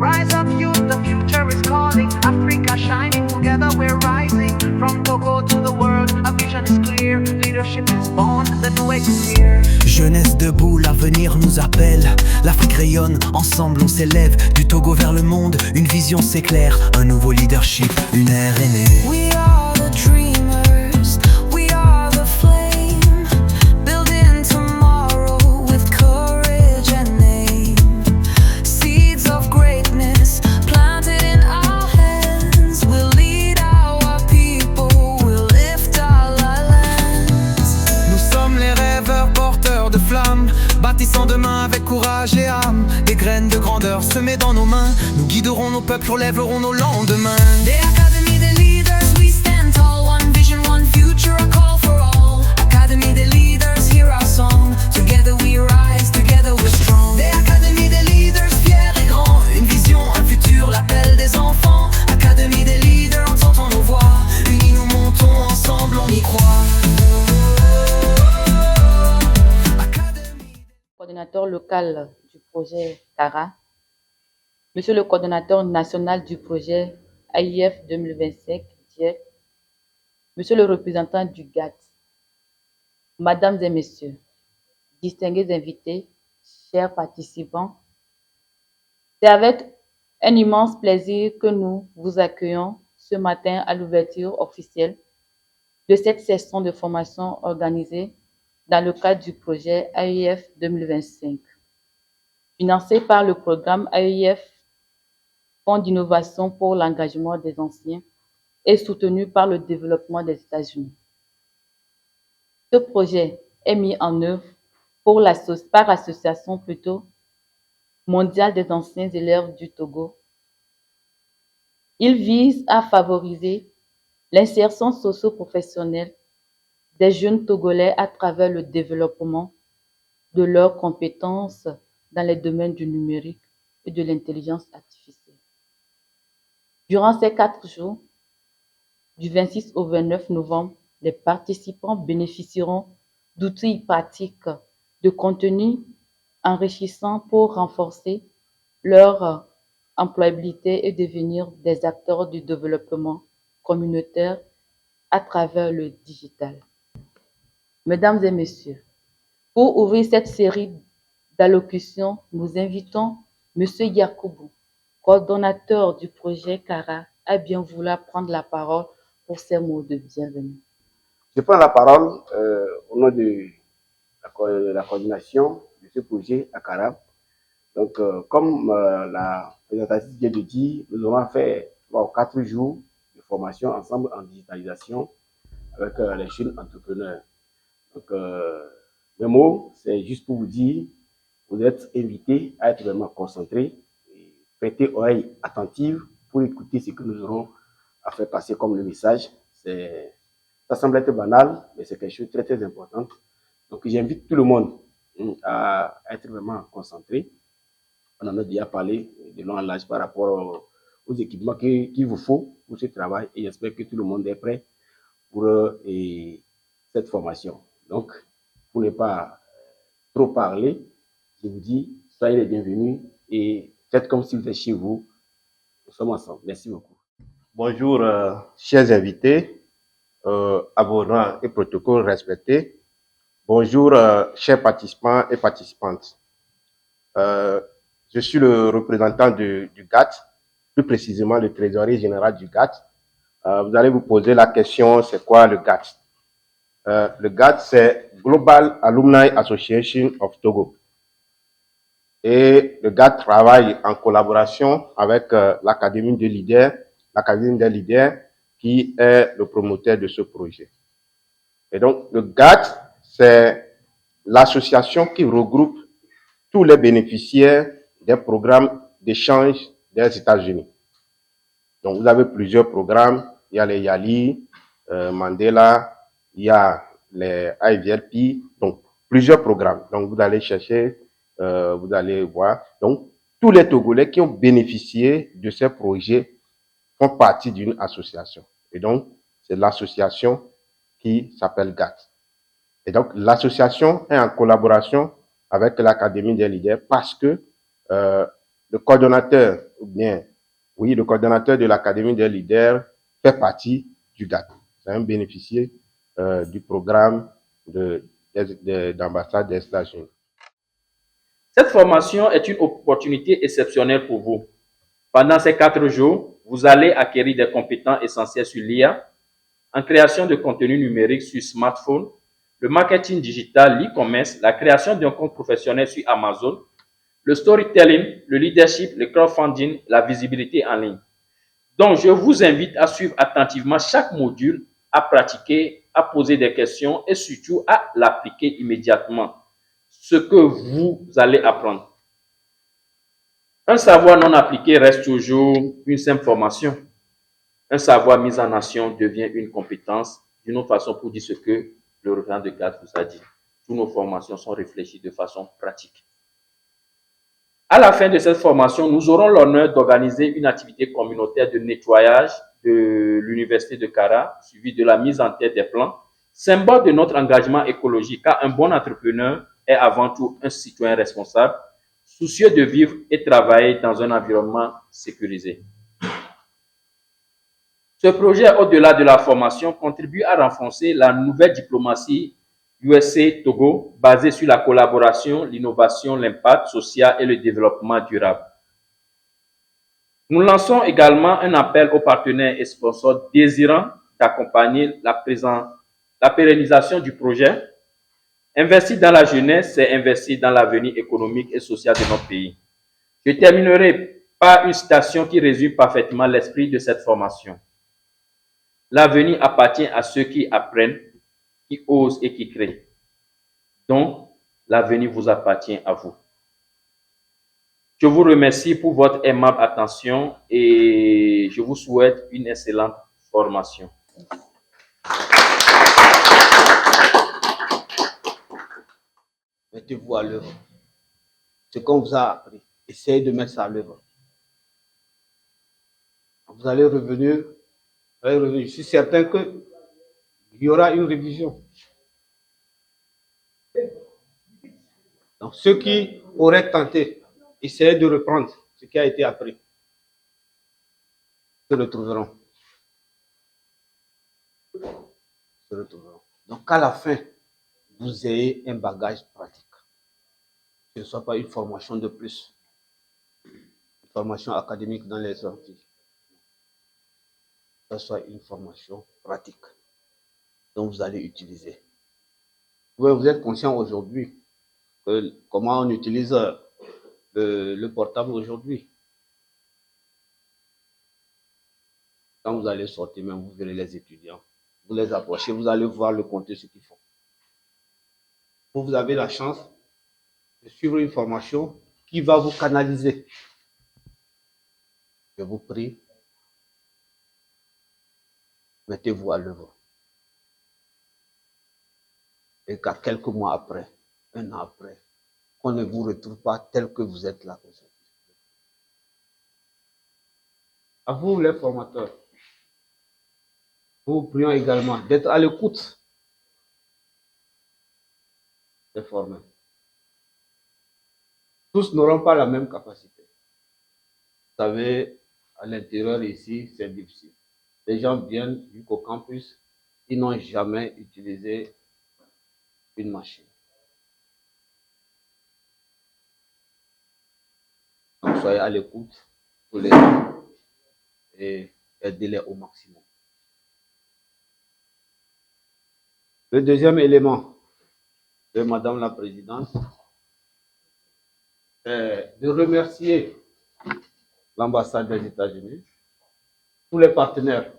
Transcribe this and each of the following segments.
Rise up youth, the future is calling. Africa shining, together we're rising. From Togo to the world, a vision is clear. Leadership is born, the new age is here. Jeunesse debout, l'avenir nous appelle. L'Afrique rayonne, ensemble on s'élève. Du Togo vers le monde, une vision s'éclaire. Un nouveau leadership, une ère est née. We are the dreamers, we are the flame, building tomorrow with courage and aim. Seeds of greatness planted in our hands, will lead our people, will lift our lands. Nous sommes les rêveurs porteurs de flammes, bâtissant demain avec courage et âme. Des graines de grandeur semées dans nos mains, nous guiderons nos peuples, relèverons nos lendemains. The Academy, the leaders, we stand tall. One vision, one future, a call for all. Academy, the leaders, hear our song. Together we rise, together we're strong. The Academy, the leaders, fiers et grands. Une vision, un futur, l'appel des enfants. Academy, des leaders, entendons nos voix. Unis nous montons, ensemble on y croit. Coordonnateur local du projet CARA, Monsieur le coordonnateur national du projet AIF 2025, DIEP, Monsieur le représentant du GATT, Mesdames et Messieurs, distingués invités, chers participants, c'est avec un immense plaisir que nous vous accueillons ce matin à l'ouverture officielle de cette session de formation organisée dans le cadre du projet AIF 2025, financé par le programme AIF, Fonds d'innovation pour l'engagement des anciens, et soutenu par le développement des États-Unis. Ce projet est mis en œuvre par l'association mondiale des anciens élèves du Togo. Il vise à favoriser l'insertion socio-professionnelle des jeunes Togolais à travers le développement de leurs compétences dans les domaines du numérique et de l'intelligence artificielle. Durant ces 4 jours, du 26 au 29 novembre, les participants bénéficieront d'outils pratiques, de contenus enrichissants pour renforcer leur employabilité et devenir des acteurs du développement communautaire à travers le digital. Mesdames et Messieurs, pour ouvrir cette série d'allocutions, nous invitons M. Yakoubou, coordonnateur du projet CARA, à bien vouloir prendre la parole pour ces mots de bienvenue. Je prends la parole au nom de la coordination de ce projet à CARA. Donc, comme la présentatrice vient de dire, nous avons fait 4 jours de formation ensemble en digitalisation avec les jeunes entrepreneurs. Donc, le mot, c'est juste pour vous dire, vous êtes invités à être vraiment concentrés et prêter oreille attentive pour écouter ce que nous aurons à faire passer comme le message. Ça semble être banal, mais c'est quelque chose de très, très important. Donc, j'invite tout le monde à être vraiment concentré. On en a déjà parlé de long en large par rapport aux équipements qu'il vous faut pour ce travail et j'espère que tout le monde est prêt pour cette formation. Donc, pour ne pas trop parler, je vous dis, soyez les bienvenus et faites comme si vous êtes chez vous. Nous sommes ensemble. Merci beaucoup. Bonjour, chers invités, à vos rangs et protocoles respectés. Bonjour, chers participants et participantes. Je suis le représentant du GATT, plus précisément le trésorier général du GATT. Vous allez vous poser la question, c'est quoi le GATT? Le GATT, c'est Global Alumni Association of Togo. Et le GATT travaille en collaboration avec l'Académie des leaders, qui est le promoteur de ce projet. Et donc, le GATT, c'est l'association qui regroupe tous les bénéficiaires des programmes d'échange des États-Unis. Donc, vous avez plusieurs programmes. Il y a les YALI, Mandela, il y a les IVLP, donc plusieurs programmes. Donc, vous allez chercher, vous allez voir. Donc, tous les Togolais qui ont bénéficié de ces projets font partie d'une association. Et donc, c'est l'association qui s'appelle GATT. Et donc, l'association est en collaboration avec l'Académie des leaders parce que le coordonnateur ou bien, oui, le coordonnateur de l'Académie des leaders fait partie du GATT. C'est un bénéficiaire du programme d'ambassade des États-Unis. Cette formation est une opportunité exceptionnelle pour vous. Pendant ces 4 jours, vous allez acquérir des compétences essentielles sur l'IA, en création de contenu numérique sur smartphone, le marketing digital, l'e-commerce, la création d'un compte professionnel sur Amazon, le storytelling, le leadership, le crowdfunding, la visibilité en ligne. Donc, je vous invite à suivre attentivement chaque module, à pratiquer, à poser des questions et surtout à l'appliquer immédiatement. Ce que vous allez apprendre. Un savoir non appliqué reste toujours une simple formation. Un savoir mis en action devient une compétence. D'une autre façon, pour dire ce que le représentant de GATT vous a dit. Toutes nos formations sont réfléchies de façon pratique. À la fin de cette formation, nous aurons l'honneur d'organiser une activité communautaire de nettoyage de l'Université de Kara, suivie de la mise en tête des plans, symbole de notre engagement écologique, car un bon entrepreneur est avant tout un citoyen responsable, soucieux de vivre et travailler dans un environnement sécurisé. Ce projet, au-delà de la formation, contribue à renforcer la nouvelle diplomatie USA-Togo, basée sur la collaboration, l'innovation, l'impact social et le développement durable. Nous lançons également un appel aux partenaires et sponsors désirant d'accompagner la pérennisation du projet. Investir dans la jeunesse, c'est investir dans l'avenir économique et social de notre pays. Je terminerai par une citation qui résume parfaitement l'esprit de cette formation. L'avenir appartient à ceux qui apprennent, qui osent et qui créent. Donc, l'avenir vous appartient à vous. Je vous remercie pour votre aimable attention et je vous souhaite une excellente formation. Mettez-vous à l'œuvre. Ce qu'on vous a appris, essayez de mettre ça à l'œuvre. Vous allez revenir. Je suis certain qu'il y aura une révision. Donc, ceux qui auraient tenté, essayez de reprendre ce qui a été appris. Se retrouveront. Se retrouveront. Donc, à la fin, vous ayez un bagage pratique. Que ce ne soit pas une formation de plus. Une formation académique dans les amphis. Que ce soit une formation pratique dont vous allez utiliser. Vous êtes conscient aujourd'hui que comment on utilise le portable aujourd'hui. Quand vous allez sortir, même vous verrez les étudiants, vous les approchez, vous allez voir le contenu, ce qu'ils font. Vous avez la chance de suivre une formation qui va vous canaliser. Je vous prie, mettez-vous à l'œuvre. Et qu'à quelques mois après, un an après, qu'on ne vous retrouve pas tel que vous êtes là aujourd'hui. À vous, les formateurs, nous vous prions également d'être à l'écoute des formés. Tous n'auront pas la même capacité. Vous savez, à l'intérieur ici, c'est difficile. Les gens viennent jusqu'au campus, ils n'ont jamais utilisé une machine. Donc, soyez à l'écoute pour les gens et aidez-les au maximum. Le deuxième élément de Madame la Présidente, c'est de remercier l'ambassade des États-Unis, tous les partenaires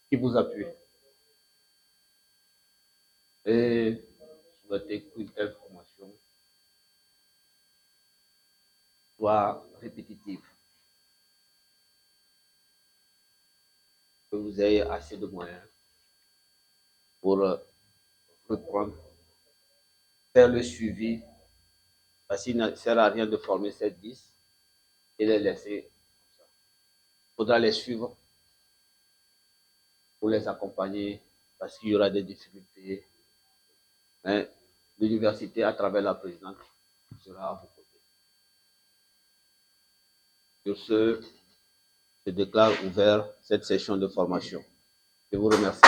qui vous appuient. Et souhaiter qu'une telle formation soit répétitive. Que vous ayez assez de moyens pour reprendre, faire le suivi, parce qu'il ne sert à rien de former 7-10 et les laisser comme ça. Il faudra les suivre pour les accompagner parce qu'il y aura des difficultés. Mais l'université, à travers la présidente, sera à vos côtés. Sur ce, je déclare ouvert cette session de formation. Je vous remercie.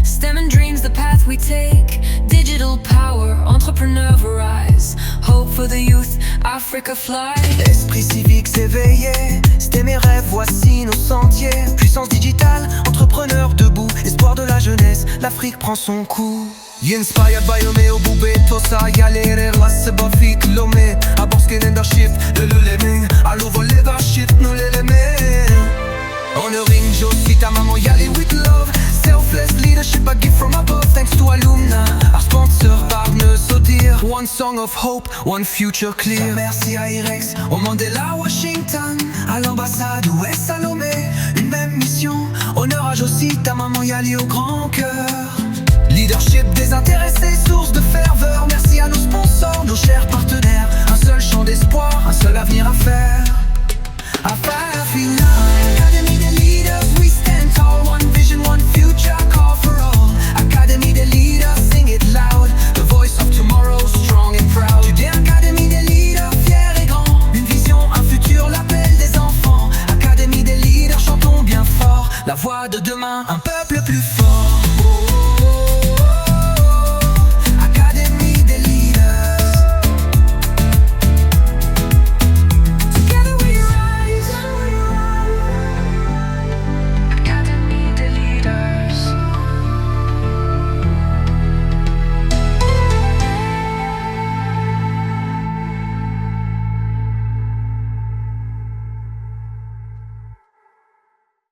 STEM and dreams, the path we take. Digital power, entrepreneur rise. Hope for the youth, Africa fly. Esprit civique s'éveiller, c'était mes rêves, voici nos sentiers. Puissance digitale, entrepreneur debout, espoir de la jeunesse, l'Afrique prend son coup. Inspired by Omeo Bubeto sa galere lasse ba fik lome Aborske leadership, le leming Allover leadership, nous l'élément. On the ring, Josie, ta maman yali with love. Selfless leadership, a gift from above. Thanks to Alumna, our sponsor, partner Sodir. One song of hope, one future clear. Merci à Irex, au Mandela, Washington, à l'ambassade US Salomé. Une même mission, honneur à Josie, ta maman yali au grand cœur. Leadership désintéressé, source de ferveur.